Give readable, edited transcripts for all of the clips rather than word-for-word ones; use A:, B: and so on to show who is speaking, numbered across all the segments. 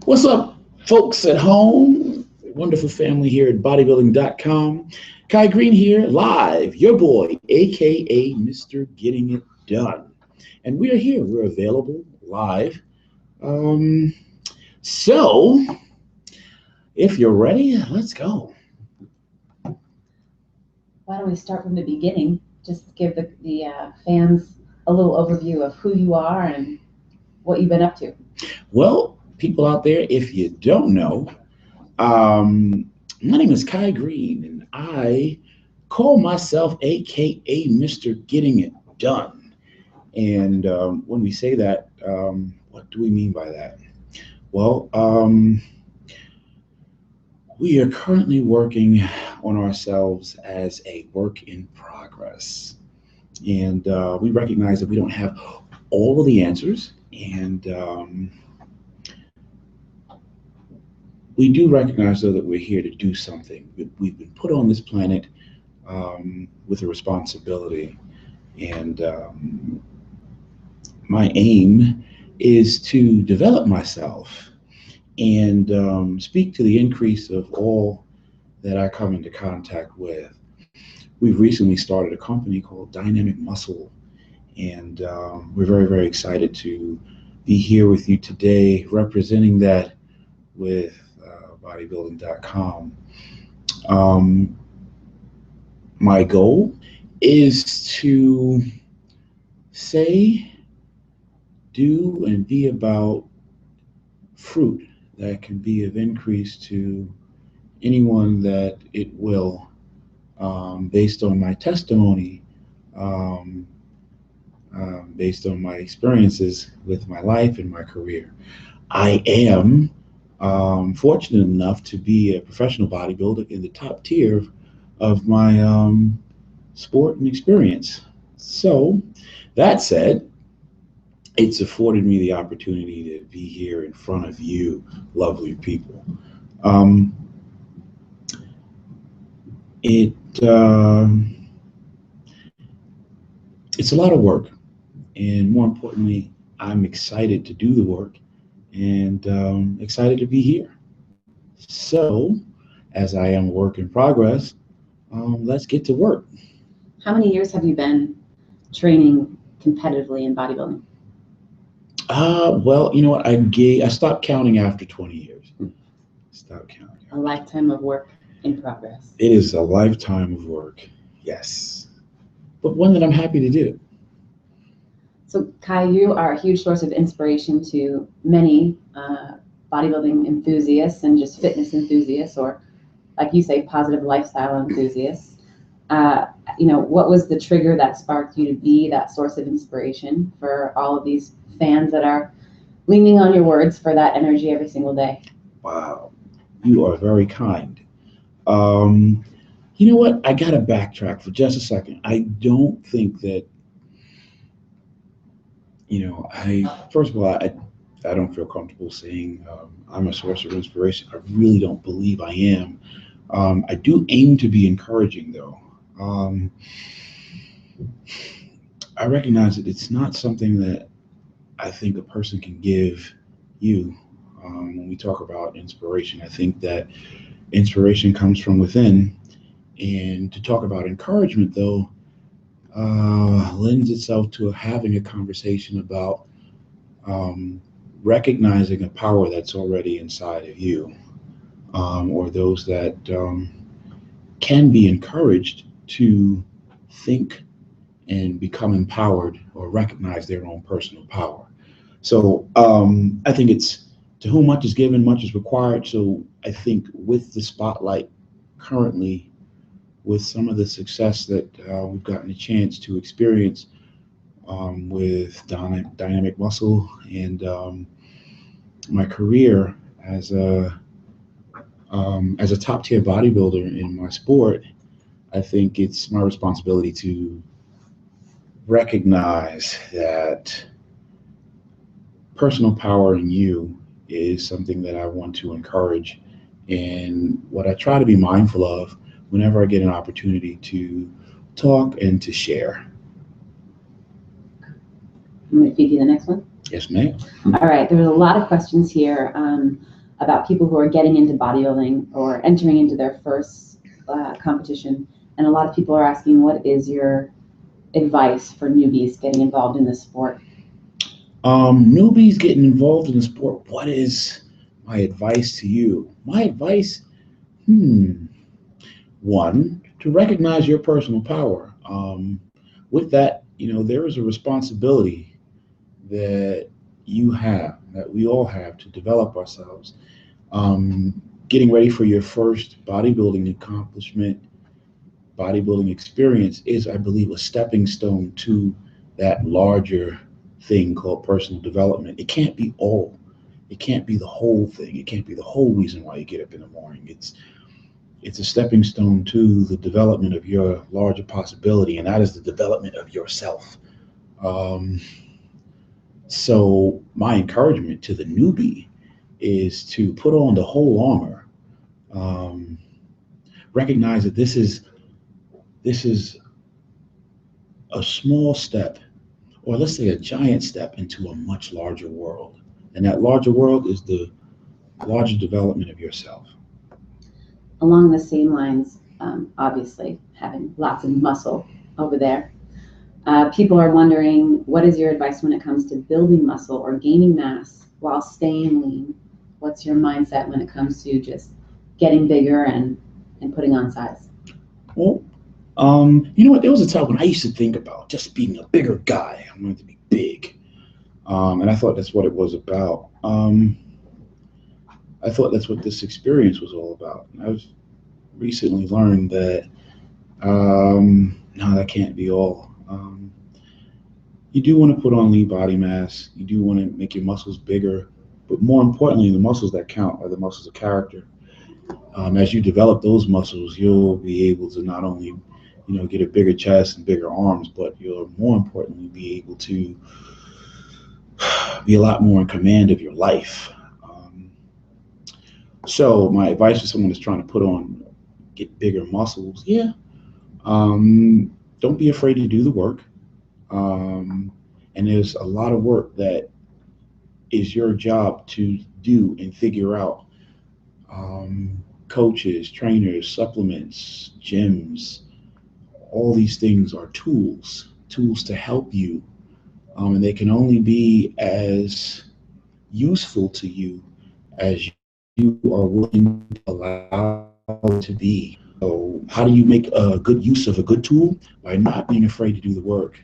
A: What's up, folks at home? Wonderful family here at Bodybuilding.com. Kai Greene here, live, your boy, AKA Mr. Getting It Done. And we are here. We're available live. So, if you're ready, let's go.
B: Why don't we start from the beginning? Just give the fans a little overview of who you are and what you've been up to.
A: Well, people out there, if you don't know, my name is Kai Greene, and I call myself AKA Mr. Getting It Done. And when we say that, what do we mean by that? Well, we are currently working on ourselves as a work in progress. And we recognize that we don't have all of the answers. And we do recognize, though, that we're here to do something. We've been put on this planet with a responsibility. And my aim is to develop myself and speak to the increase of all that I come into contact with. We've recently started a company called Dynamic Muscle, and we're very, very excited to be here with you today, representing that with Bodybuilding.com. My goal is to say, do, and be about fruit that can be of increase to anyone that it will, based on my testimony, based on my experiences with my life and my career. I am fortunate enough to be a professional bodybuilder in the top tier of my sport and experience. So, that said, it's afforded me the opportunity to be here in front of you, lovely people. It's a lot of work, and more importantly, I'm excited to do the work and excited to be here. So, as I am a work in progress, let's get to work.
B: How many years have you been training competitively in bodybuilding?
A: Well, you know what? I stopped counting after 20 years. Stopped counting.
B: A lifetime of work in progress.
A: It is a lifetime of work, yes, but one that I'm happy to do.
B: So, Kai, you are a huge source of inspiration to many bodybuilding enthusiasts and just fitness enthusiasts, or like you say, positive lifestyle enthusiasts. What was the trigger that sparked you to be that source of inspiration for all of these fans that are leaning on your words for that energy every single day?
A: Wow, you are very kind. You know what? I got to backtrack for just a second. I don't think that, first of all, I don't feel comfortable saying I'm a source of inspiration. I really don't believe I am. I do aim to be encouraging, though. I recognize that it's not something that I think a person can give you. When we talk about inspiration, I think that inspiration comes from within. And to talk about encouragement, though, lends itself to having a conversation about recognizing a power that's already inside of you, or those that can be encouraged to think and become empowered or recognize their own personal power. So I think it's to whom much is given, much is required. So I think with the spotlight currently, with some of the success that we've gotten a chance to experience with Dynamic Muscle and my career as a top tier bodybuilder in my sport, I think it's my responsibility to recognize that personal power in you is something that I want to encourage, and what I try to be mindful of whenever I get an opportunity to talk and to share.
B: I'm going to feed you the next one.
A: Yes, ma'am.
B: All right, there's a lot of questions here. about people who are getting into bodybuilding or entering into their first competition. And a lot of people are asking, what is your advice for newbies getting involved in this sport?
A: Newbies getting involved in the sport, what is my advice to you? My advice, one, to recognize your personal power. With that, there is a responsibility that you have, that we all have, to develop ourselves. Getting ready for your first bodybuilding accomplishment, bodybuilding experience is, I believe, a stepping stone to that larger thing called personal development. It can't be all. It can't be the whole thing. It can't be the whole reason why you get up in the morning. It's a stepping stone to the development of your larger possibility, and that is the development of yourself. Um, so my encouragement to the newbie is to put on the whole armor. Um, Recognize that this is a small step, or let's say a giant step, into a much larger world. And that larger world is the larger development of yourself.
B: Along the same lines, obviously, having lots of muscle over there, people are wondering, what is your advice when it comes to building muscle or gaining mass while staying lean? What's your mindset when it comes to just getting bigger and putting on size?
A: Well, you know what? There was a time when I used to think about just being a bigger guy. I wanted to be big. And I thought that's what it was about. I thought that's what this experience was all about. And I've recently learned that no, that can't be all. You do want to put on lean body mass. You do want to make your muscles bigger. But more importantly, the muscles that count are the muscles of character. As you develop those muscles, you'll be able to not only, get a bigger chest and bigger arms, but you'll more importantly be able to be a lot more in command of your life. So my advice to someone that's trying to get bigger muscles, yeah, don't be afraid to do the work. And there's a lot of work that is your job to do and figure out. Coaches, trainers, supplements, gyms, all these things are tools to help you. And they can only be as useful to you as you are willing to allow it to be. So how do you make a good use of a good tool? By not being afraid to do the work.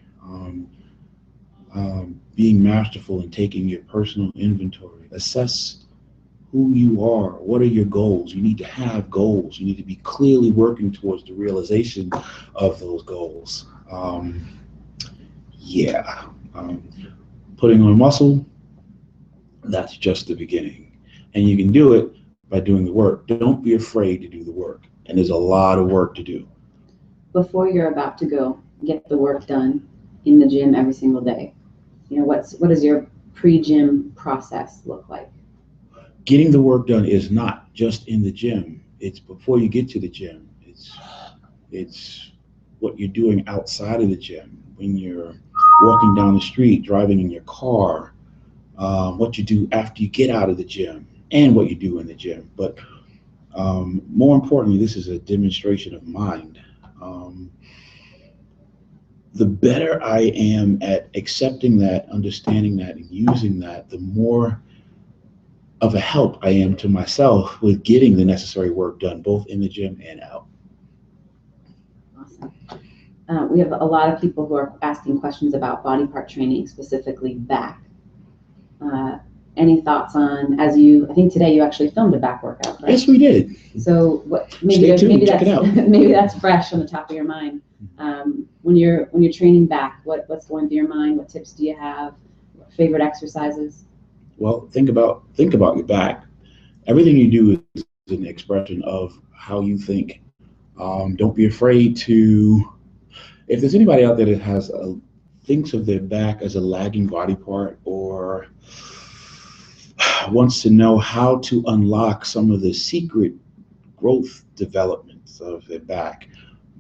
A: Being masterful in taking your personal inventory. Assess who you are. What are your goals? You need to have goals. You need to be clearly working towards the realization of those goals. Yeah. Putting on muscle, that's just the beginning. And you can do it by doing the work. Don't be afraid to do the work. And there's a lot of work to do.
B: Before you're about to go get the work done in the gym every single day, what does your pre-gym process look like?
A: Getting the work done is not just in the gym. It's before you get to the gym. It's what you're doing outside of the gym, when you're walking down the street, driving in your car, what you do after you get out of the gym, and what you do in the gym. But more importantly, this is a demonstration of mind. The better I am at accepting that, understanding that, and using that, the more of a help I am to myself with getting the necessary work done, both in the gym and out.
B: Awesome. We have a lot of people who are asking questions about body part training, specifically back. Any thoughts on, I think today you actually filmed a back workout, right?
A: Yes, we did.
B: So
A: Stay tuned, check it out.
B: Maybe that's fresh on the top of your mind. When you're training back, what's going through your mind? What tips do you have? Favorite exercises?
A: Well, think about your back. Everything you do is an expression of how you think. Don't be afraid to. If there's anybody out there that thinks of their back as a lagging body part, or wants to know how to unlock some of the secret growth developments of their back,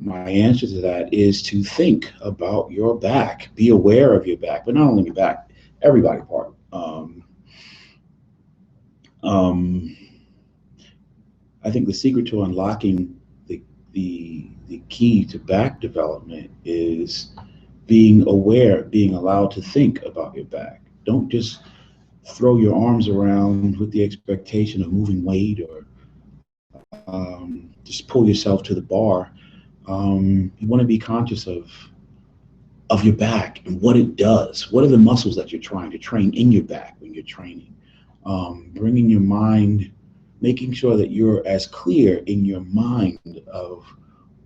A: my answer to that is to think about your back. Be aware of your back, but not only your back, every body part. I think the secret to unlocking the key to back development is being aware, being allowed to think about your back. Don't just throw your arms around with the expectation of moving weight or just pull yourself to the bar. You want to be conscious of your back and what it does. What are the muscles that you're trying to train in your back when you're training? Bringing your mind, making sure that you're as clear in your mind of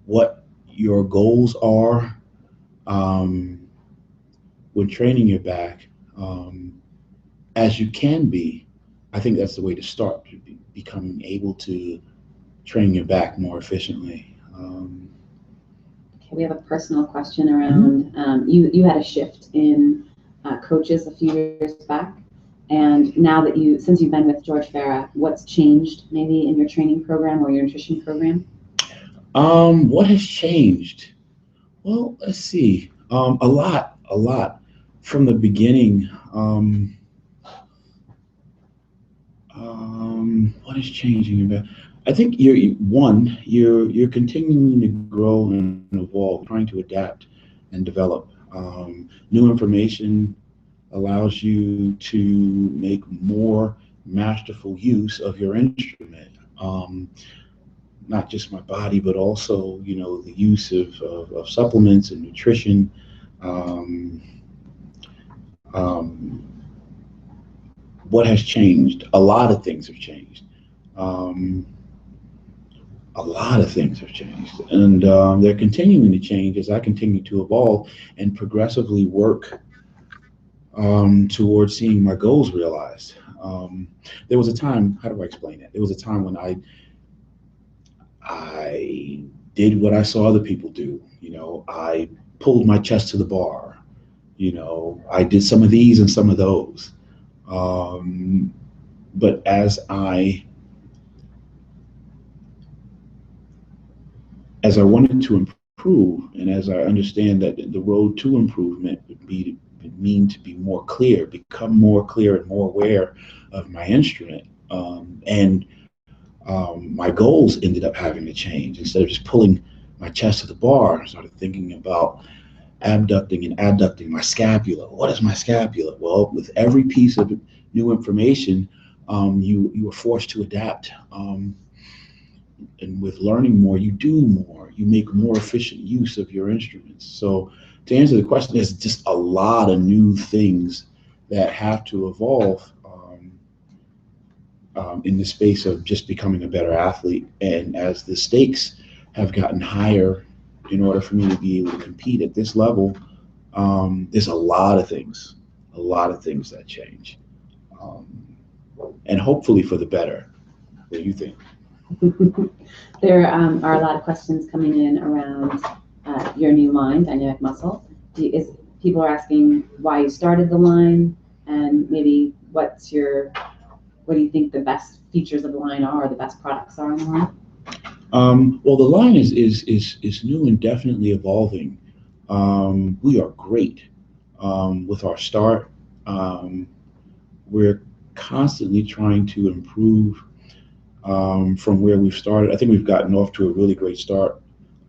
A: what your goals are um, when training your back as you can be. I think that's the way to start, becoming able to train your back more efficiently.
B: Okay, we have a personal question
A: Mhm.
B: around you had a shift in coaches a few years back, and now that since you've been with George Farah, what's changed maybe in your training program or your nutrition program?
A: What has changed? Well, let's see. A lot from the beginning. What is changing about? I think you're continuing to grow and evolve, trying to adapt and develop. New information allows you to make more masterful use of your instrument. Not just my body, but also, the use of supplements and nutrition. Um, um, what has changed? A lot of things have changed. Um, a lot of things have changed, and they're continuing to change as I continue to evolve and progressively work towards seeing my goals realized. There was a time. How do I explain it? There was a time when I did what I saw other people do. I pulled my chest to the bar. I did some of these and some of those. Um, but as I wanted to improve, and as I understand that the road to improvement would mean to be more clear, become more clear and more aware of my instrument, and my goals ended up having to change. Instead of just pulling my chest to the bar, I started thinking about abducting and adducting my scapula. What is my scapula? Well, with every piece of new information, you are forced to adapt. And with learning more, you do more. You make more efficient use of your instruments. So, to answer the question, there's just a lot of new things that have to evolve in the space of just becoming a better athlete. And as the stakes have gotten higher, in order for me to be able to compete at this level, there's a lot of things that change, um, and hopefully for the better. What do you think?
B: There are a lot of questions coming in around your new line, Dynamic Muscle. People are asking why you started the line, and maybe what do you think the best features of the line are, or the best products are on the line?
A: Well, the line is new and definitely evolving. We are great with our start. Um, we're constantly trying to improve from where we've started. I think we've gotten off to a really great start.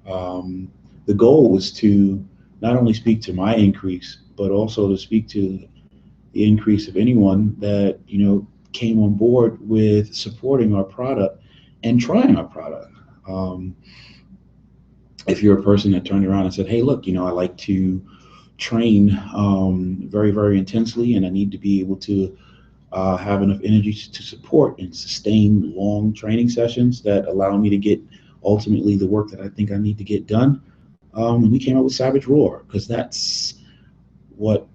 A: Um, the goal was to not only speak to my increase, but also to speak to the increase of anyone that came on board with supporting our product and trying our product. Um, if you're a person that turned around and said, "Hey, look, I like to train very, very intensely, and I need to be able to have enough energy to support and sustain long training sessions that allow me to get ultimately the work that I think I need to get done." And we came up with Savage Roar because that's what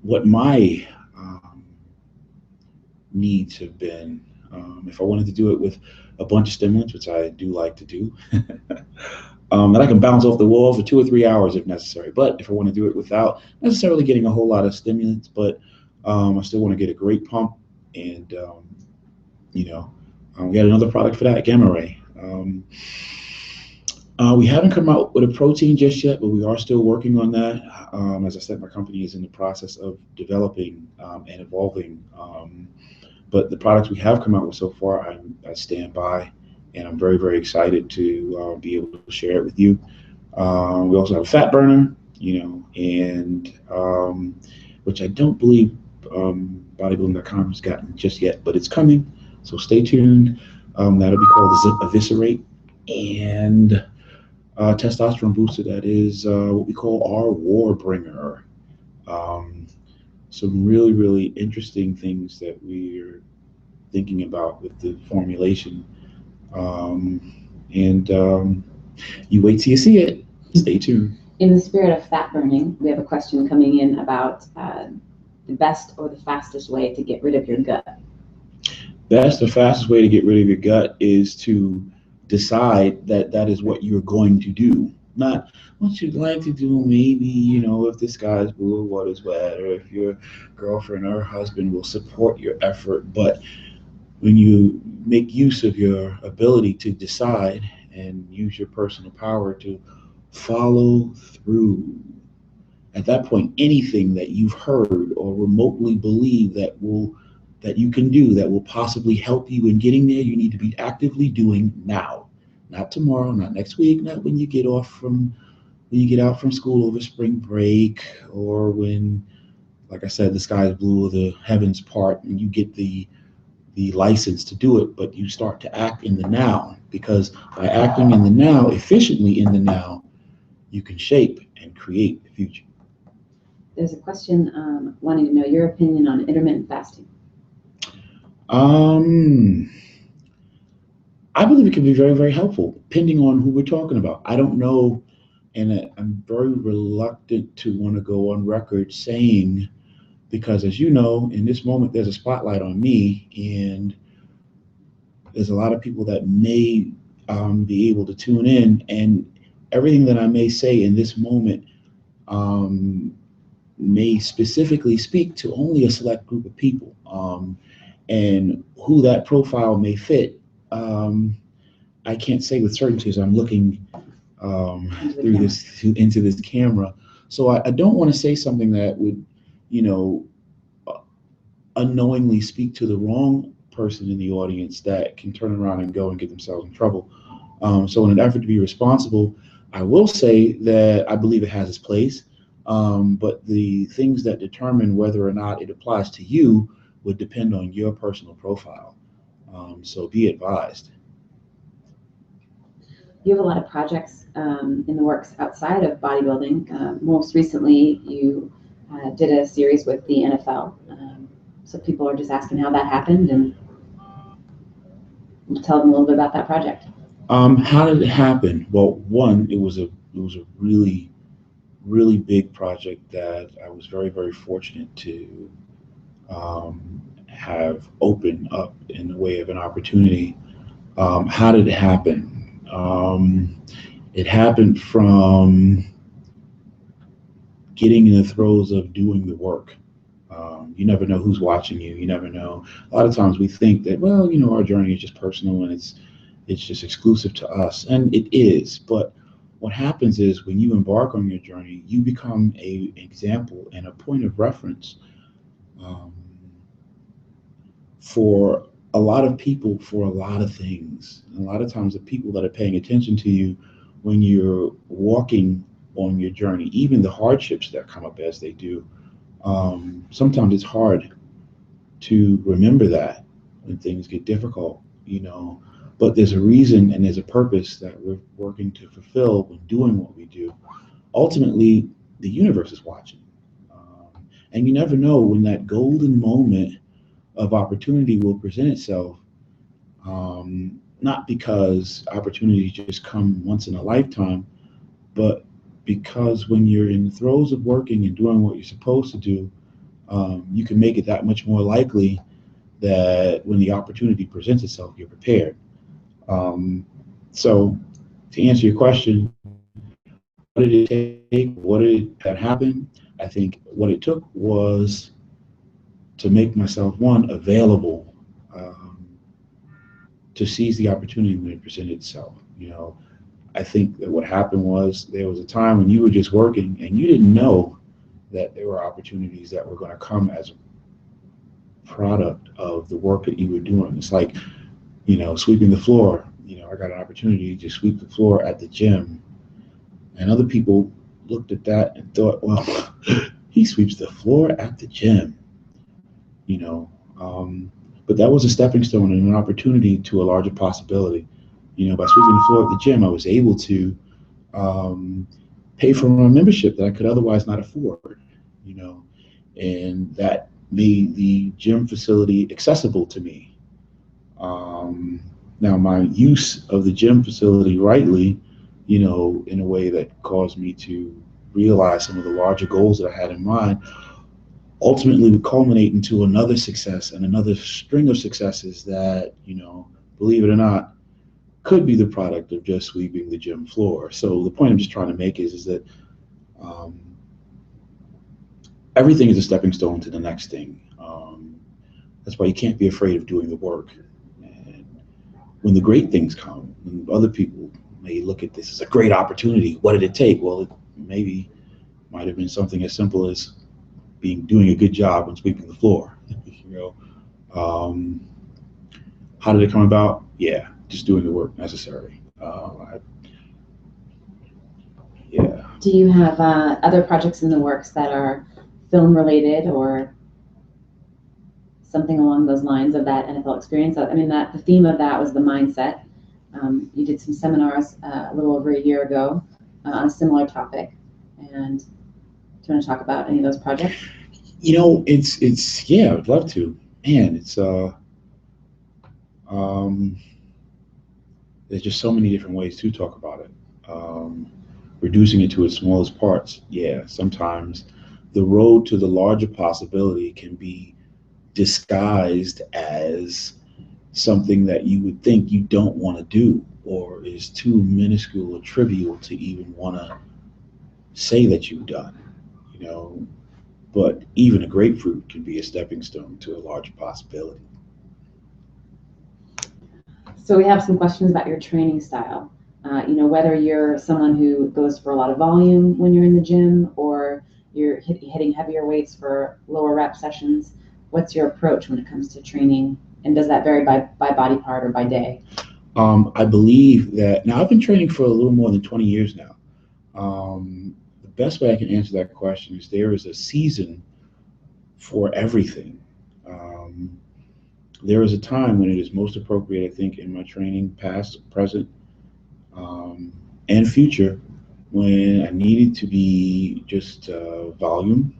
A: what my needs have been. If I wanted to do it with a bunch of stimulants, which I do like to do, that I can bounce off the wall for 2 or 3 hours if necessary. But if I want to do it without necessarily getting a whole lot of stimulants, but I still want to get a great pump, and you know, we got another product for that, Gamma Ray. We haven't come out with a protein just yet, but we are still working on that. As I said, my company is in the process of developing and evolving But the products we have come out with so far, I stand by, and I'm very, very excited to be able to share it with you. We also have a fat burner, and which I don't believe Bodybuilding.com has gotten just yet, but it's coming. So stay tuned. That'll be called the Zip Eviscerate, and testosterone booster. That is what we call our War Bringer. Um, some really, really interesting things that we're thinking about with the formulation. And you wait till you see it. Stay tuned.
B: In the spirit of fat burning, we have a question coming in about the best or the fastest way to get rid of your gut.
A: That's the fastest way to get rid of your gut, is to decide that that is what you're going to do. Not what you'd like to do, maybe, if the sky's blue or water's wet, or if your girlfriend or husband will support your effort. But when you make use of your ability to decide and use your personal power to follow through, at that point, anything that you've heard or remotely believe that you can do that will possibly help you in getting there, you need to be actively doing now. Not tomorrow, not next week, not when you get out from school over spring break, or when, like I said, the sky is blue or the heavens part and you get the license to do it, but you start to act in the now, because by acting in the now, efficiently in the now, you can shape and create the future.
B: There's a question wanting to know your opinion on intermittent fasting.
A: I believe it can be very, very helpful, depending on who we're talking about. I don't know, and I'm very reluctant to want to go on record saying, because as you know, in this moment, there's a spotlight on me, and there's a lot of people that may be able to tune in, and everything that I may say in this moment may specifically speak to only a select group of people, and who that profile may fit. I can't say with certainty as I'm looking into this camera. So I don't want to say something that would, unknowingly speak to the wrong person in the audience that can turn around and go and get themselves in trouble. So in an effort to be responsible, I will say that I believe it has its place, but the things that determine whether or not it applies to you would depend on your personal profile. So be advised.
B: You have a lot of projects in the works outside of bodybuilding. Most recently, you did a series with the NFL. So people are just asking how that happened, and tell them a little bit about that project.
A: How did it happen? Well, one, it was a really, really big project that I was very, very fortunate to have open up in the way of an opportunity. How did it happen? It happened from getting in the throes of doing the work. You never know who's watching you. You never know. A lot of times we think that, well, our journey is just personal and it's just exclusive to us, and it is. But what happens is when you embark on your journey, you become an example and a point of reference for a lot of people, for a lot of things. And a lot of times the people that are paying attention to you when you're walking on your journey, even the hardships that come up as they do, sometimes it's hard to remember that when things get difficult, but there's a reason and there's a purpose that we're working to fulfill when doing what we do. Ultimately, the universe is watching. And you never know when that golden moment of opportunity will present itself, not because opportunities just come once in a lifetime, but because when you're in the throes of working and doing what you're supposed to do, you can make it that much more likely that when the opportunity presents itself, you're prepared. So to answer your question, what did it take? What did that happen? I think what it took was to make myself, one, available to seize the opportunity when it presented itself. I think that what happened was there was a time when you were just working and you didn't know that there were opportunities that were going to come product of the work that you were doing. It's like, sweeping the floor. I got an opportunity to sweep the floor at the gym, and other people looked at that and thought, well, he sweeps the floor at the gym, you know. Um, but that was a stepping stone and an opportunity to a larger possibility. By sweeping the floor at the gym, I was able to um, pay for a membership that I could otherwise not afford, you know, and that made the gym facility accessible to me. Um, Now, my use of the gym facility rightly, in a way that caused me to realize some of the larger goals that I had in mind, ultimately would culminate into another success and another string of successes that, believe it or not, could be the product of just sweeping the gym floor. So the point I'm just trying to make is that um, everything is a stepping stone to the next thing. That's why you can't be afraid of doing the work. And when the great things come, when other people may look at this as a great opportunity, what did it take? Well, it maybe might have been something as simple as doing a good job on sweeping the floor. you know, um, how did it come about? Yeah, just doing the work necessary. Yeah.
B: Do you have other projects in the works that are film related or something along those lines of that NFL experience? I mean, that the theme of that was the mindset. You did some seminars a little over a year ago on a similar topic. And do you want to talk about any of those projects?
A: It's yeah, I'd love to. Man, um, there's just so many different ways to talk about it. Um, Reducing it to its smallest parts, yeah, sometimes the road to the larger possibility can be disguised as something that you would think you don't want to do or is too minuscule or trivial to even want to say that you've done, you know. But even a grapefruit can be a stepping stone to a larger possibility.
B: So we have some questions about your training style. Whether you're someone who goes for a lot of volume when you're in the gym or you're hitting heavier weights for lower rep sessions. What's your approach when it comes to training? And does that vary by body part or by day?
A: I believe that now I've been training for a little more than 20 years now. The best way I can answer that question is there is a season for everything. Um, there is a time when it is most appropriate, I think, in my training, past, present, um, and future, when I needed to be just volume.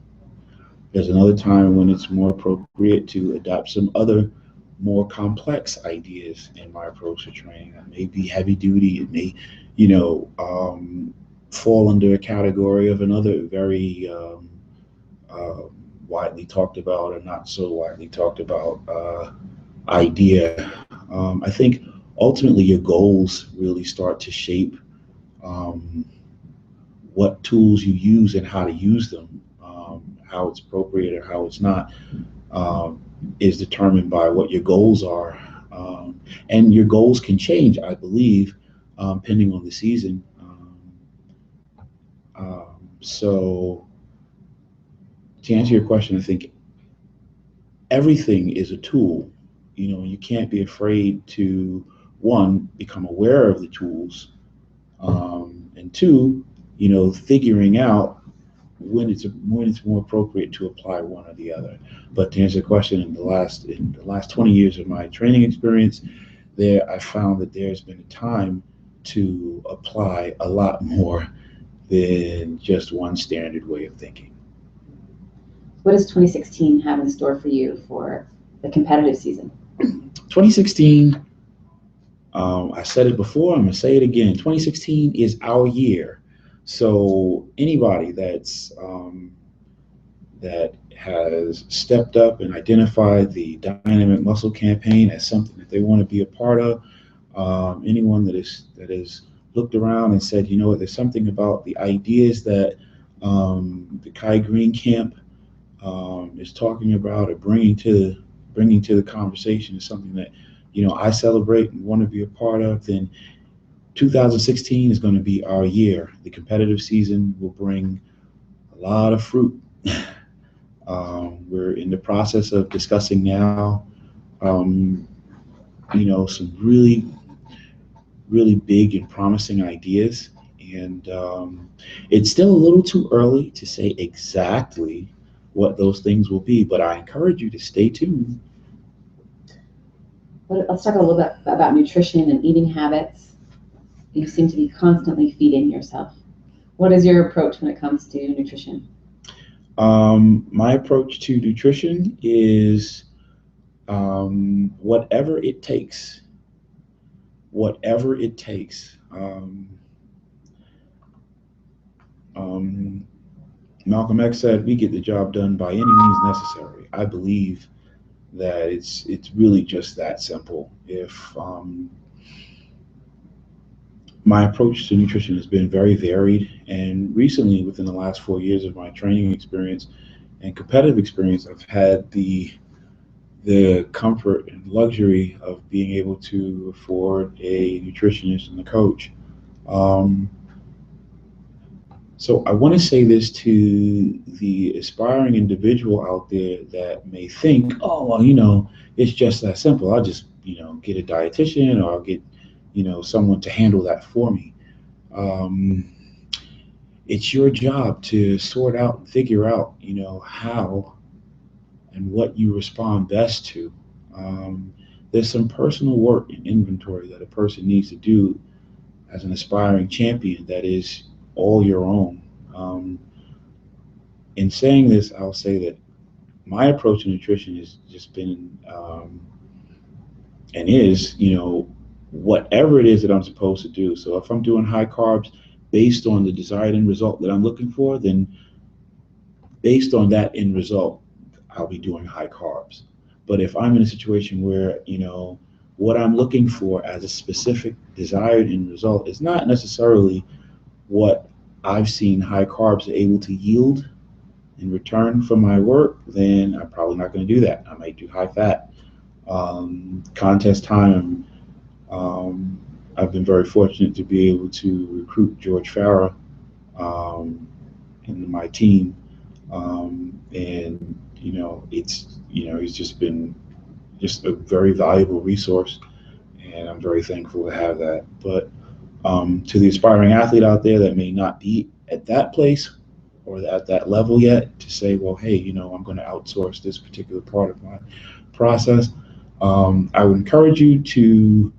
A: There's another time when it's more appropriate to adopt some other more complex ideas in my approach to training. It may be heavy duty. It may, fall under a category of another very uh, widely talked about or not so widely talked about idea. I think ultimately your goals really start to shape um, what tools you use and how to use them. How it's appropriate or how it's not um, is determined by what your goals are. And your goals can change, I believe, depending on the season. So, to answer your question, I think everything is a tool. You can't be afraid to, one, become aware of the tools, and two, figuring out when it's more appropriate to apply one or the other. But to answer the question, in the last 20 years of my training experience, there I found that there's been a time to apply a lot more than just one standard way of thinking.
B: What does 2016 have in store for you for the competitive season?
A: 2016, I said it before, I'm going to say it again. 2016 is our year. So anybody that has stepped up and identified the Dynamic Muscle campaign as something that they want to be a part of, anyone that is looked around and said, what, there's something about the ideas that the Kai Greene camp is talking about or bringing to the conversation is something that I celebrate and want to be a part of, then 2016 is going to be our year. The competitive season will bring a lot of fruit. We're in the process of discussing now, um, some really, really big and promising ideas. And it's still a little too early to say exactly what those things will be, but I encourage you to stay tuned.
B: Let's talk a little bit about nutrition and eating habits. You seem to be constantly feeding yourself. What is your approach when it comes to nutrition?
A: My approach to nutrition is whatever it takes. Whatever it takes. Um, Malcolm X said, "We get the job done by any means necessary." I believe that it's really just that simple. If My approach to nutrition has been very varied, and recently, within the last 4 years of my training experience and competitive experience, I've had the comfort and luxury of being able to afford a nutritionist and a coach. Um, so I want to say this to the aspiring individual out there that may think, oh, well, it's just that simple. I'll just, get a dietitian, or I'll get, someone to handle that for me. Um, it's your job to sort out and figure out, how and what you respond best to. Um, there's some personal work and inventory that a person needs to do as an aspiring champion that is all your own. Um, in saying this, I'll say that my approach to nutrition has just been and is, whatever it is that I'm supposed to do. So if I'm doing high carbs based on the desired end result that I'm looking for, then based on that end result, I'll be doing high carbs. But if I'm in a situation where, what I'm looking for as a specific desired end result is not necessarily what I've seen high carbs are able to yield in return for my work, then I'm probably not going to do that. I might do high fat. Contest time, I've been very fortunate to be able to recruit George Farah in my team. And he's just been just a very valuable resource, and I'm very thankful to have that. But to the aspiring athlete out there that may not be at that place or at that level yet, to say, well, hey, I'm going to outsource this particular part of my process, I would encourage you to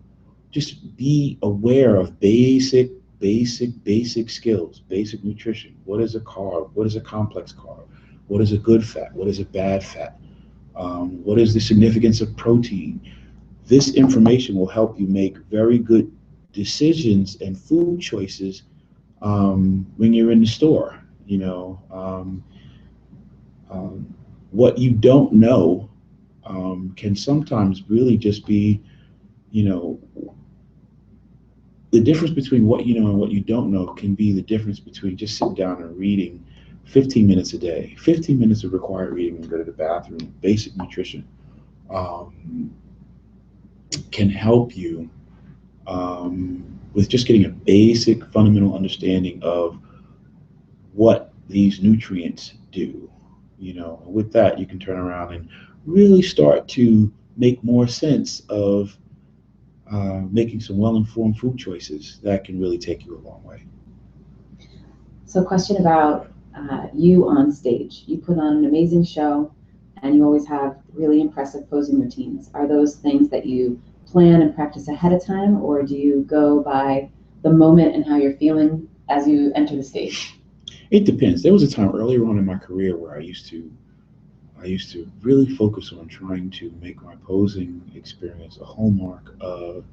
A: just be aware of basic skills, basic nutrition. What is a carb? What is a complex carb? What is a good fat? What is a bad fat? What is the significance of protein? This information will help you make very good decisions and food choices when you're in the store. What you don't know can sometimes really just be, you know, the difference between what you know and what you don't know can be the difference between just sitting down and reading 15 minutes a day, 15 minutes of required reading and go to the bathroom. Basic nutrition um, can help you with just getting a basic fundamental understanding of what these nutrients do. With that, you can turn around and really start to make more sense of making some well-informed food choices that can really take you a long way.
B: So, question about you on stage. You put on an amazing show, and you always have really impressive posing routines. Are those things that you plan and practice ahead of time, or do you go by the moment and how you're feeling as you enter the stage?
A: It depends. There was a time earlier on in my career where I used to really focus on trying to make my posing experience a hallmark of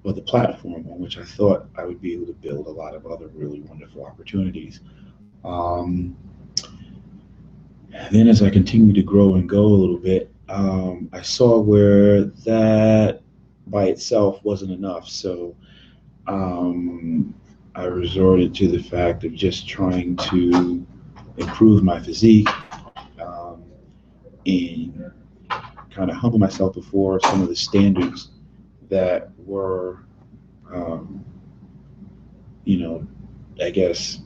A: or the platform on which I thought I would be able to build a lot of other really wonderful opportunities. Um, then as I continued to grow and go a little bit, I saw where that by itself wasn't enough. So um, I resorted to the fact of just trying to improve my physique and kind of humble myself before some of the standards that were, um, you know, I guess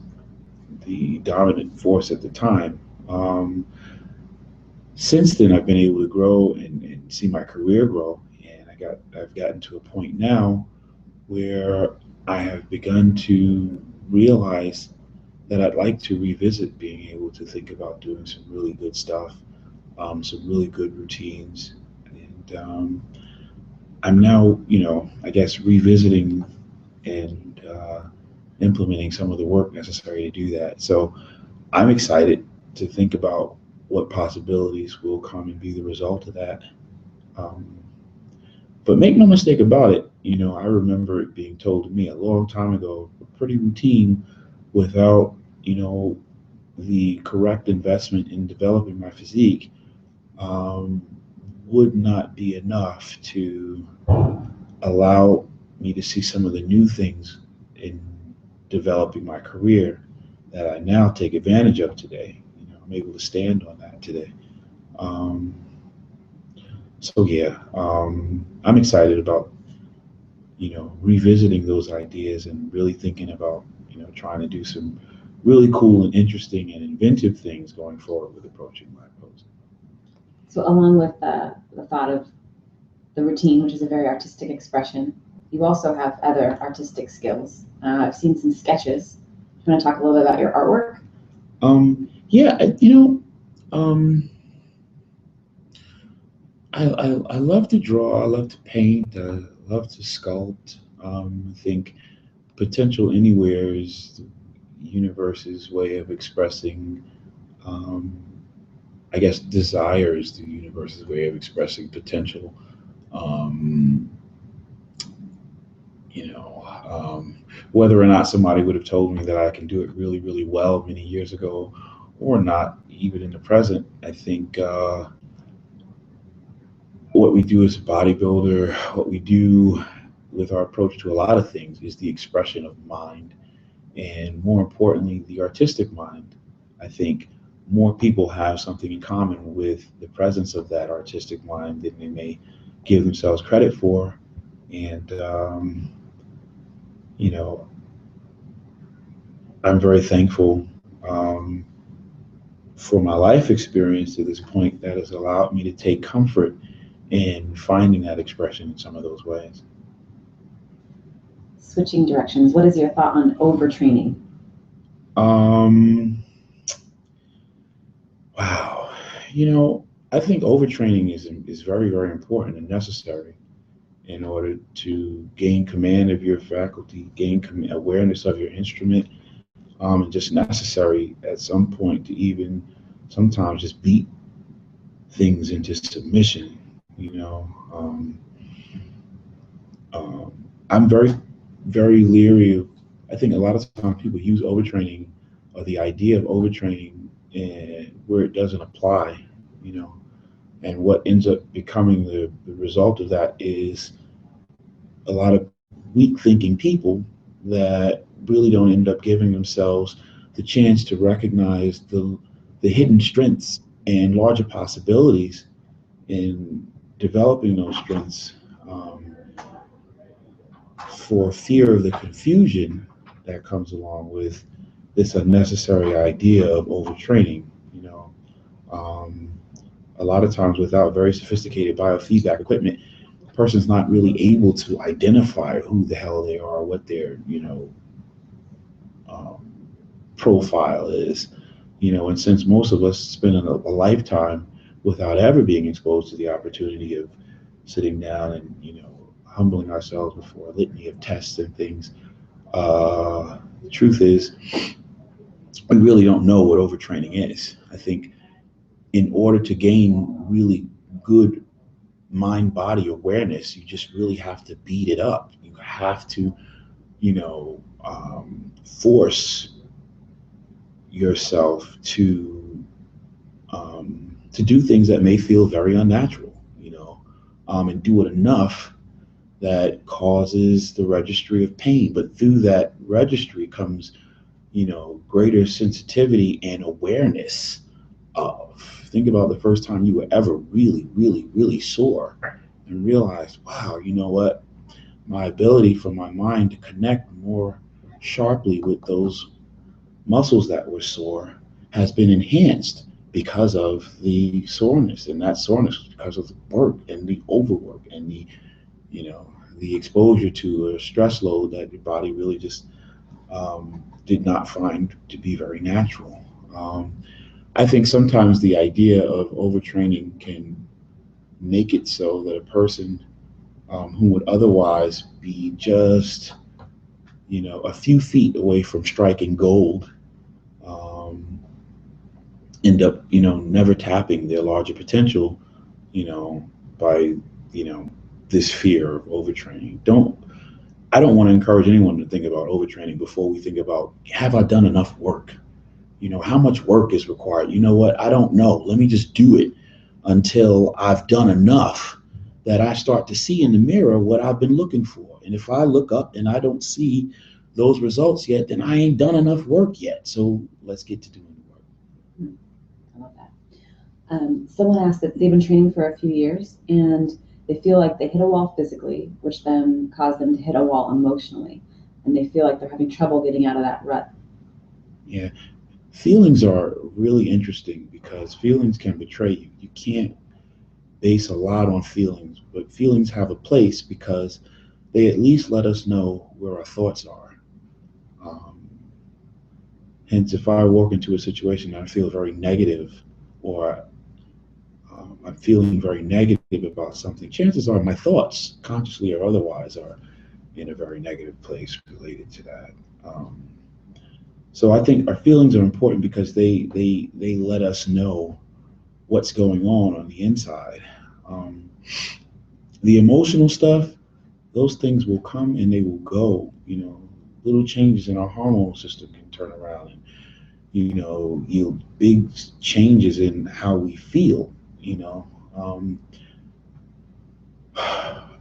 A: the dominant force at the time. Um, since then, I've been able to grow and see my career grow, and I've gotten to a point now where I have begun to realize that I'd like to revisit being able to think about doing some really good stuff, some really good routines, and I'm now, I guess revisiting and implementing some of the work necessary to do that. So I'm excited to think about what possibilities will come and be the result of that. Um, but make no mistake about it, I remember it being told to me a long time ago, pretty routine without, you know, the correct investment in developing my physique um, would not be enough to allow me to see some of the new things in developing my career that I now take advantage of today. I'm able to stand on that today. Um, so yeah, I'm excited about revisiting those ideas and really thinking about trying to do some really cool and interesting and inventive things going forward with approaching my pose.
B: So along with the thought of the routine, which is a very artistic expression, you also have other artistic skills. I've seen some sketches. Do you want to talk a little bit about your artwork?
A: Yeah, I love to draw. I love to paint. I love to sculpt. I think potential anywhere is the universe's way of expressing. Um, I guess desire is the universe's way of expressing potential. Um, you know, whether or not somebody would have told me that I can do it really, really well many years ago, or not, even in the present, I think what we do as a bodybuilder, what we do with our approach to a lot of things is the expression of mind, and more importantly, the artistic mind. I think more people have something in common with the presence of that artistic mind than they may give themselves credit for. And, you know, I'm very thankful for my life experience to this point that has allowed me to take comfort in finding that expression in some of those ways.
B: Switching directions, what is your thought on overtraining?
A: Um, wow. I think overtraining is very, very important and necessary in order to gain command of your faculty, gain awareness of your instrument, and just necessary at some point to even sometimes just beat things into submission. I'm very, very leery of, I think a lot of times people use overtraining or the idea of overtraining and where it doesn't apply, you know, and what ends up becoming the result of that is a lot of weak thinking people that really don't end up giving themselves the chance to recognize the hidden strengths and larger possibilities in developing those strengths, for fear of the confusion that comes along with this unnecessary idea of overtraining. You know, um, a lot of times without very sophisticated biofeedback equipment, a person's not really able to identify who the hell they are, what their um, profile is. And since most of us spend a lifetime without ever being exposed to the opportunity of sitting down and humbling ourselves before a litany of tests and things, the truth is we really don't know what overtraining is. I think in order to gain really good mind body awareness, you just really have to beat it up. You have to force yourself to do things that may feel very unnatural, and do it enough that causes the registry of pain. But through that registry comes, greater sensitivity and awareness of. Think about the first time you were ever really, really, really sore and realized, wow, you know what? My ability for my mind to connect more sharply with those muscles that were sore has been enhanced because of the soreness, and that soreness was because of the work and the overwork and the exposure to a stress load that your body really just did not find to be very natural. I think sometimes the idea of overtraining can make it so that a person who would otherwise be just a few feet away from striking gold um, end up never tapping their larger potential by this fear of overtraining. I don't want to encourage anyone to think about overtraining before we think about, have I done enough work? How much work is required? You know what? I don't know. Let me just do it until I've done enough that I start to see in the mirror what I've been looking for. And if I look up and I don't see those results yet, then I ain't done enough work yet. So let's get to doing the work.
B: I love that. Someone asked that they've been training for a few years and they feel like they hit a wall physically, which then caused them to hit a wall emotionally. And they feel like they're having trouble getting out of that rut.
A: Yeah. Feelings are really interesting because feelings can betray you. You can't base a lot on feelings, but feelings have a place because they at least let us know where our thoughts are. Um, Hence, if I walk into a situation and I feel very negative, or I'm feeling very negative about something, chances are my thoughts, consciously or otherwise, are in a very negative place related to that. Um, so I think our feelings are important because they let us know what's going on the inside. Um, the emotional stuff, those things will come and they will go. Little changes in our hormone system can turn around and yield big changes in how we feel.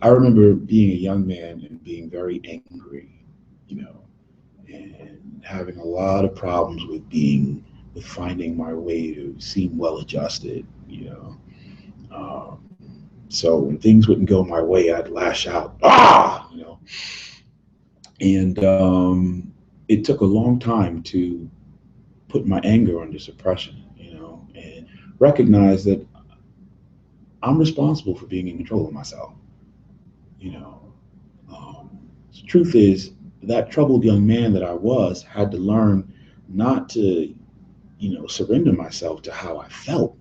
A: I remember being a young man and being very angry, and having a lot of problems with finding my way to seem well adjusted. Um, so when things wouldn't go my way, I'd lash out, and it took a long time to put my anger under suppression, and recognize that I'm responsible for being in control of myself. You know, the truth is that troubled young man that I was had to learn not to, surrender myself to how I felt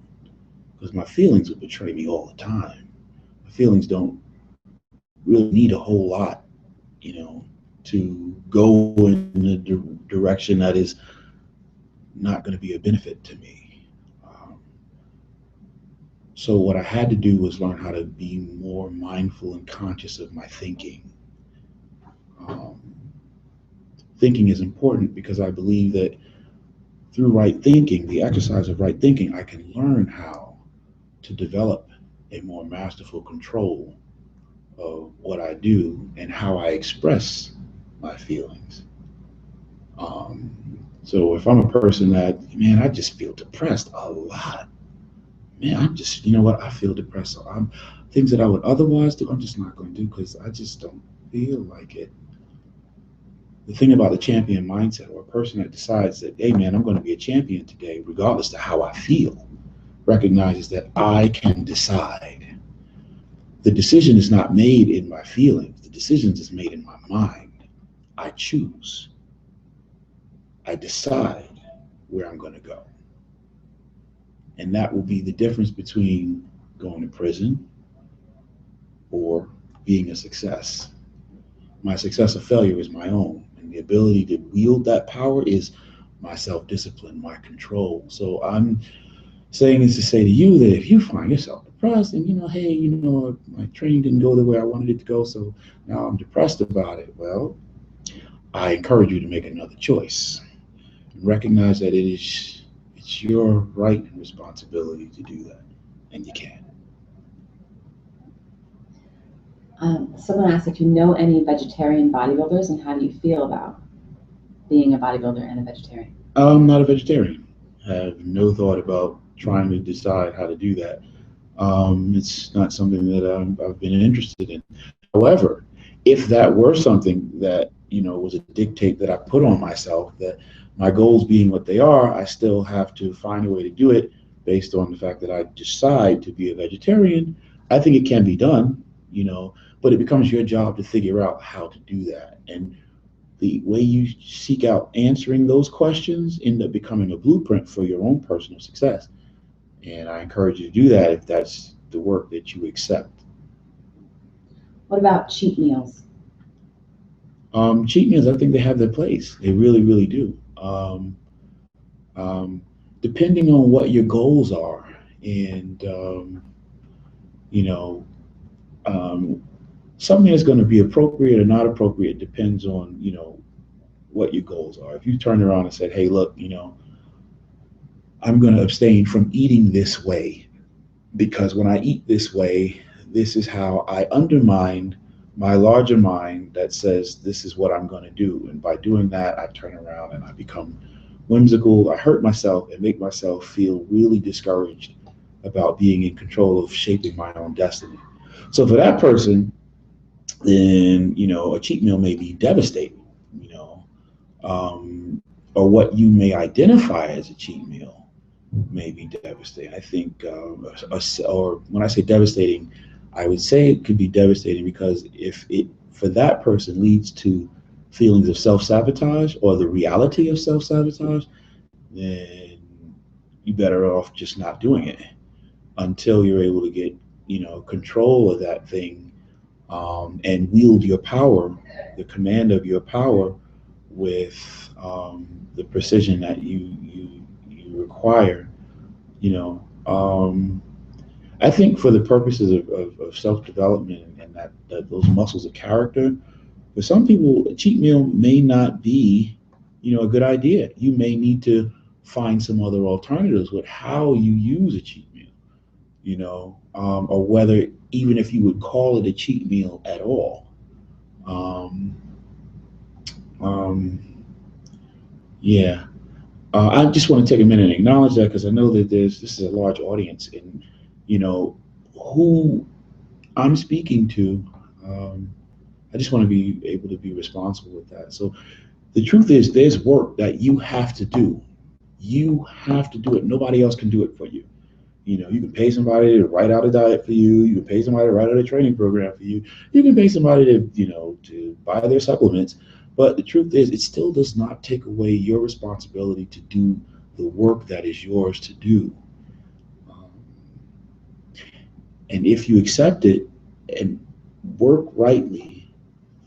A: because my feelings would betray me all the time. My feelings don't really need a whole lot, to go in a direction that is not going to be a benefit to me. Um, so what I had to do was learn how to be more mindful and conscious of my thinking. Um, Thinking is important because I believe that through right thinking, the exercise of right thinking, I can learn how to develop a more masterful control of what I do and how I express my feelings. So if I'm a person that, man, I just feel depressed a lot, man, I'm just, you know what, I feel depressed. So I'm things that I would otherwise do, I'm just not going to do because I just don't feel like it. The thing about the champion mindset, or a person that decides that, hey, man, I'm going to be a champion today, regardless of how I feel, recognizes that I can decide. The decision is not made in my feelings. The decision is made in my mind. I choose. I decide where I'm going to go. And that will be the difference between going to prison or being a success. My success or failure is my own. And the ability to wield that power is my self-discipline, my control. So I'm saying this to say to you that if you find yourself depressed and, hey, my training didn't go the way I wanted it to go, so now I'm depressed about it. Well, I encourage you to make another choice. Recognize that it's your right and responsibility to do that, and you can.
B: Someone asked if you know any vegetarian bodybuilders and how do you feel about being a bodybuilder and a vegetarian?
A: I'm not a vegetarian. I have no thought about trying to decide how to do that. It's not something that I've been interested in. However, if that were something that was a dictate that I put on myself, that my goals being what they are, I still have to find a way to do it based on the fact that I decide to be a vegetarian, I think it can be done, but it becomes your job to figure out how to do that. And the way you seek out answering those questions end up becoming a blueprint for your own personal success. And I encourage you to do that if that's the work that you accept.
B: What about cheat meals?
A: Cheat meals, I think they have their place. They really, really do. Um, Depending on what your goals are, and you know, um, something that's going to be appropriate or not appropriate depends on what your goals are. If you turn around and said, "Hey, look, I'm going to abstain from eating this way because when I eat this way, this is how I undermine my larger mind that says this is what I'm going to do. And by doing that, I turn around and I become whimsical. I hurt myself and make myself feel really discouraged about being in control of shaping my own destiny." So for that person, then, a cheat meal may be devastating, um, or what you may identify as a cheat meal may be devastating. I think, or when I say devastating, I would say it could be devastating because if it, for that person, leads to feelings of self-sabotage or the reality of self-sabotage, then you better off just not doing it until you're able to get, control of that thing, and wield your power, the command of your power, with the precision that you require. You know, I think for the purposes of self development and that those muscles of character, for some people, a cheat meal may not be, a good idea. You may need to find some other alternatives with how you use a cheat meal, or whether even if you would call it a cheat meal at all. Um, um, yeah, I just want to take a minute and acknowledge that because I know that this is a large audience, and you know who I'm speaking to. Um, I just want to be able to be responsible with that. So the truth is, there's work that you have to do. You have to do it. Nobody else can do it for you. You can pay somebody to write out a diet for you. You can pay somebody to write out a training program for you. You can pay somebody to buy their supplements. But the truth is, it still does not take away your responsibility to do the work that is yours to do. Um, and if you accept it and work rightly,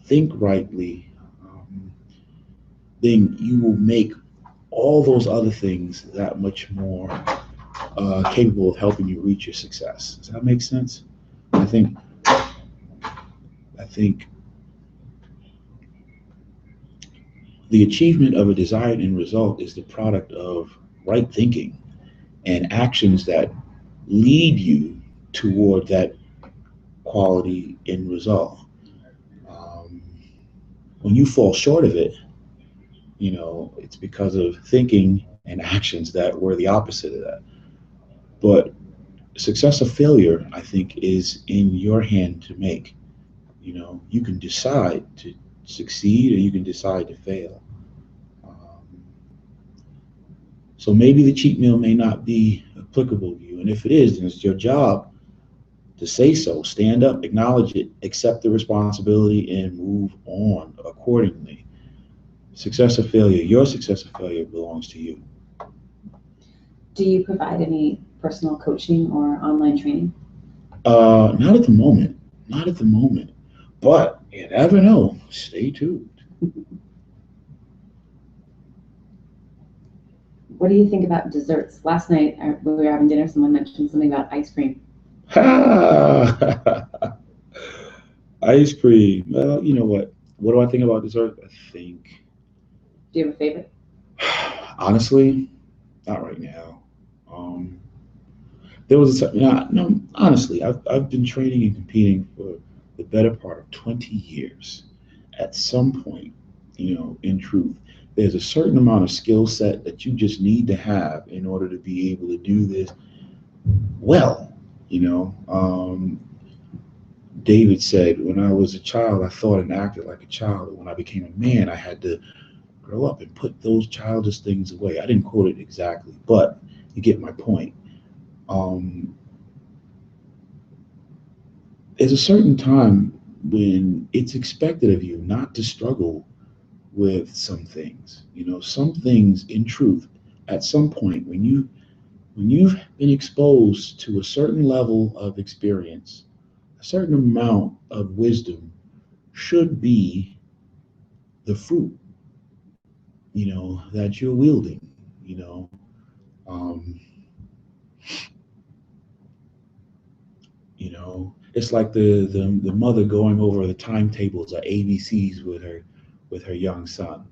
A: think rightly, then you will make all those other things that much more capable of helping you reach your success. Does that make sense? I think I think the achievement of a desired end result is the product of right thinking and actions that lead you toward that quality end result. Um, when you fall short of it, it's because of thinking and actions that were the opposite of that. But success or failure, I think, is in your hand to make. You can decide to succeed or you can decide to fail. Um, so maybe the cheat meal may not be applicable to you. And if it is, then it's your job to say so, stand up, acknowledge it, accept the responsibility, and move on accordingly. Success or failure, your success or failure belongs to you.
B: Do you provide any personal coaching or online training?
A: Not at the moment. Not at the moment. But you never know. Stay tuned.
B: What do you think about desserts? Last night when we were having dinner, someone mentioned something about ice cream.
A: Ice cream. Well, you know what? What do I think about dessert? I think,
B: Do you have a favorite?
A: honestly, not right now. Um, there was no, honestly, I've been training and competing for the better part of 20 years. At some point, in truth, there's a certain amount of skill set that you just need to have in order to be able to do this well. David said, when I was a child, I thought and acted like a child. When I became a man, I had to grow up and put those childish things away. I didn't quote it exactly, but you get my point. Um, there's a certain time when it's expected of you not to struggle with some things. Some things, in truth, at some point when you've been exposed to a certain level of experience, a certain amount of wisdom should be the fruit, that you're wielding. You know, um, it's like the mother going over the timetables or ABCs with her young son.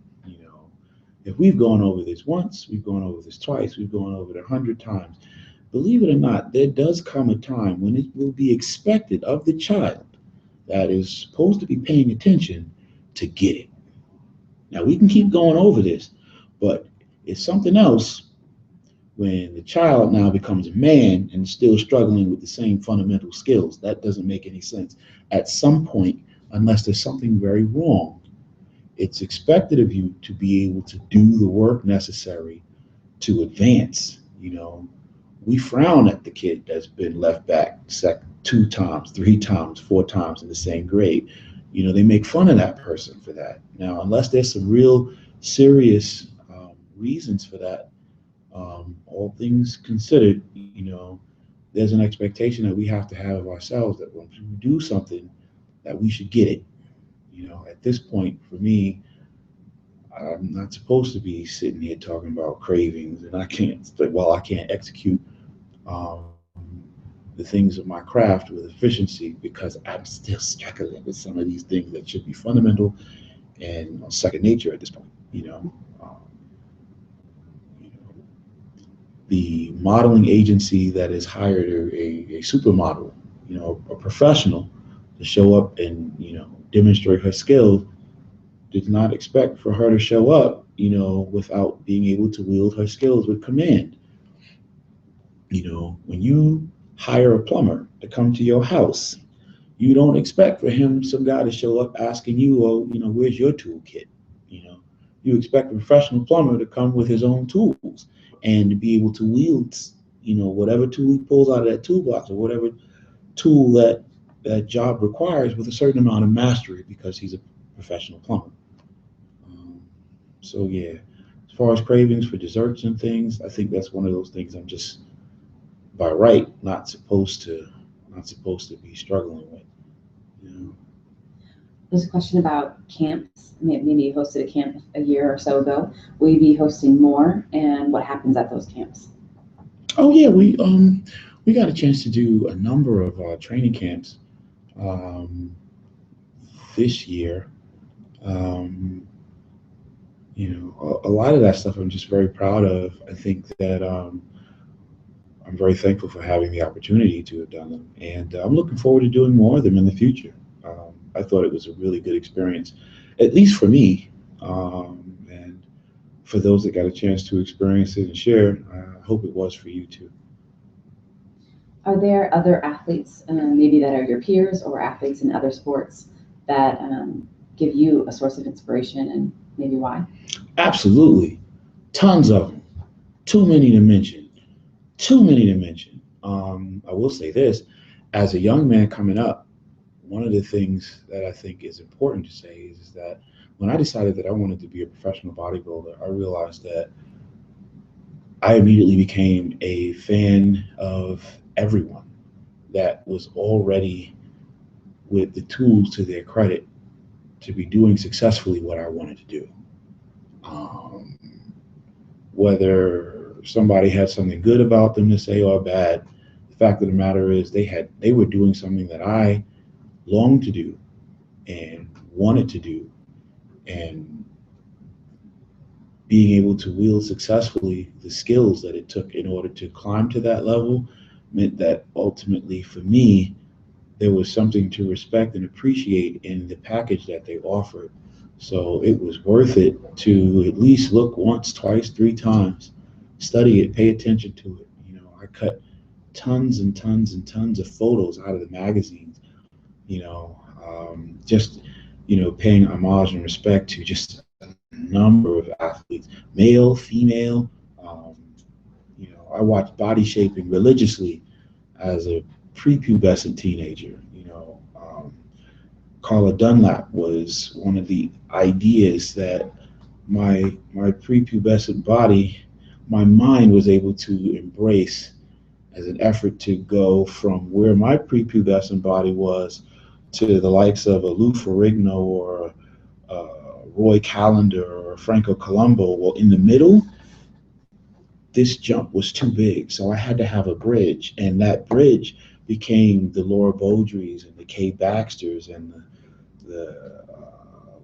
A: If we've gone over this once, we've gone over this twice, we've gone over it 100 times. Believe it or not, there does come a time when it will be expected of the child that is supposed to be paying attention to get it. Now we can keep going over this, but it's something else when the child now becomes a man and still struggling with the same fundamental skills. That doesn't make any sense. At some point, unless there's something very wrong, it's expected of you to be able to do the work necessary to advance. We frown at the kid that's been left back 2 times, 3 times, 4 times in the same grade. They make fun of that person for that. Now, unless there's some real serious reasons for that, all things considered, there's an expectation that we have to have of ourselves that when we do something, that we should get it. At this point, for me, I'm not supposed to be sitting here talking about cravings, and I can't execute the things of my craft with efficiency because I'm still struggling with some of these things that should be fundamental and second nature at this point. You know, the modeling agency that has hired a supermodel, a professional to show up and demonstrate her skills, did not expect for her to show up, without being able to wield her skills with command. When you hire a plumber to come to your house, you don't expect for some guy to show up asking you, oh, where's your toolkit? You know, you expect a professional plumber to come with his own tools and to be able to wield, whatever tool he pulls out of that toolbox or whatever tool that job requires with a certain amount of mastery because he's a professional plumber. Um, so yeah, as far as cravings for desserts and things, I think that's one of those things I'm just by right not supposed to be struggling with. You know?
B: There's a question about camps. Maybe you hosted a camp a year or so ago. Will you be hosting more, and what happens at those camps?
A: Oh yeah, we got a chance to do a number of training camps um, this year. Um, a lot of that stuff I'm just very proud of. I think that I'm very thankful for having the opportunity to have done them, and I'm looking forward to doing more of them in the future. I thought it was a really good experience, at least for me, and for those that got a chance to experience it and share. I hope it was for you too.
B: Are there other athletes, maybe that are your peers or athletes in other sports that give you a source of inspiration, and maybe why?
A: Absolutely, tons of them. Too many to mention. Too many to mention. I will say this: as a young man coming up, one of the things that I think is important to say is that when I decided that I wanted to be a professional bodybuilder, I realized that I immediately became a fan of everyone that was already with the tools to their credit to be doing successfully what I wanted to do. Um, Whether somebody had something good about them to say or bad, the fact of the matter is they were doing something that I longed to do and wanted to do, and being able to wield successfully the skills that it took in order to climb to that level meant that ultimately for me there was something to respect and appreciate in the package that they offered. So it was worth it to at least look once, twice, 3 times, study it, pay attention to it. I cut tons and tons and tons of photos out of the magazines, just, paying homage and respect to just a number of athletes, male, female, um, I watched body shaping religiously as a prepubescent teenager. Carla Dunlap was one of the ideas that my prepubescent body, my mind was able to embrace as an effort to go from where my prepubescent body was to the likes of a Lou Ferrigno or Roy Callender or Franco Colombo. Well, in the middle, this jump was too big, so I had to have a bridge, and that bridge became the Laura Beaudrys and the Kay Baxters and the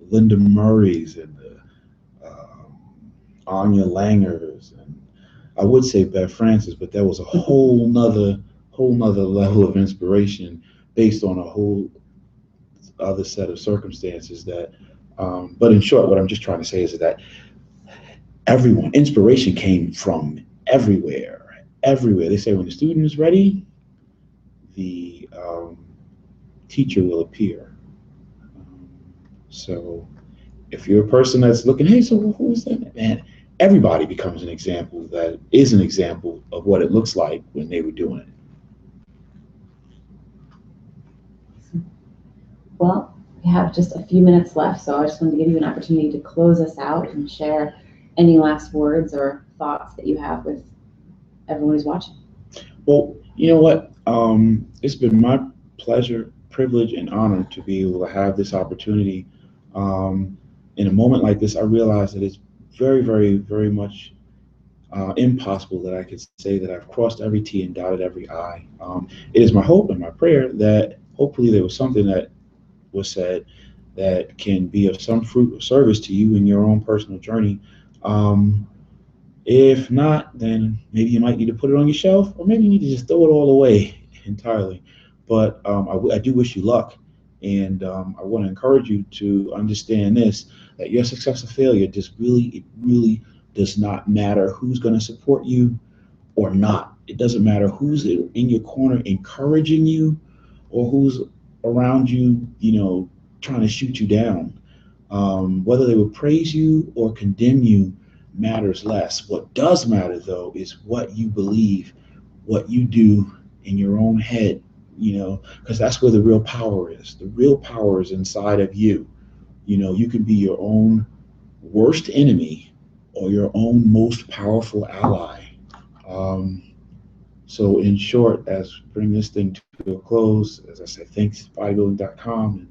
A: Linda Murrays and the Anya Langers, and I would say Bev Francis, but that was a whole nother level of inspiration based on a whole other set of circumstances that. But in short, what I'm just trying to say is that inspiration came from everywhere. They say when the student is ready, the teacher will appear. So if you're a person that's looking, hey, so who is that? Man, everybody becomes an example that is an example of what it looks like when they were doing it.
B: Well, we have just a few minutes left, so I just wanted to give you an opportunity to close us out and share any last words or thoughts that you have with everyone who's watching.
A: Well, you know what? It's been my pleasure, privilege, and honor to be able to have this opportunity. In a moment like this, I realize that it's very, very, very much impossible that I could say that I've crossed every T and dotted every I. It is my hope and my prayer that hopefully there was something that was said that can be of some fruit or service to you in your own personal journey. If not, then maybe you might need to put it on your shelf, or maybe you need to just throw it all away entirely. But I do wish you luck, and I want to encourage you to understand this: that your success or failure it really does not matter who's going to support you or not. It doesn't matter who's in your corner encouraging you or who's around you, trying to shoot you down. Whether they would praise you or condemn you matters less. What does matter, though, is what you believe, what you do in your own head, because that's where the real power is. The real power is inside of you. You can be your own worst enemy or your own most powerful ally. So in short, as we bring this thing to a close, as I said, thanks Bodybuilding.com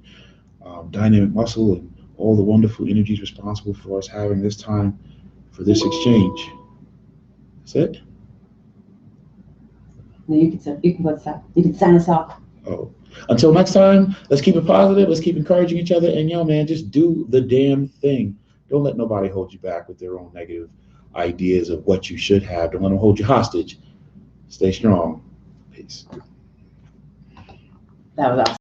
A: and Dynamic Muscle and all the wonderful energies responsible for us having this time for this exchange. That's it.
B: No, you can sign us off.
A: Oh, until next time, let's keep it positive. Let's keep encouraging each other. And man, just do the damn thing. Don't let nobody hold you back with their own negative ideas of what you should have. Don't let them hold you hostage. Stay strong. Peace.
B: That was awesome.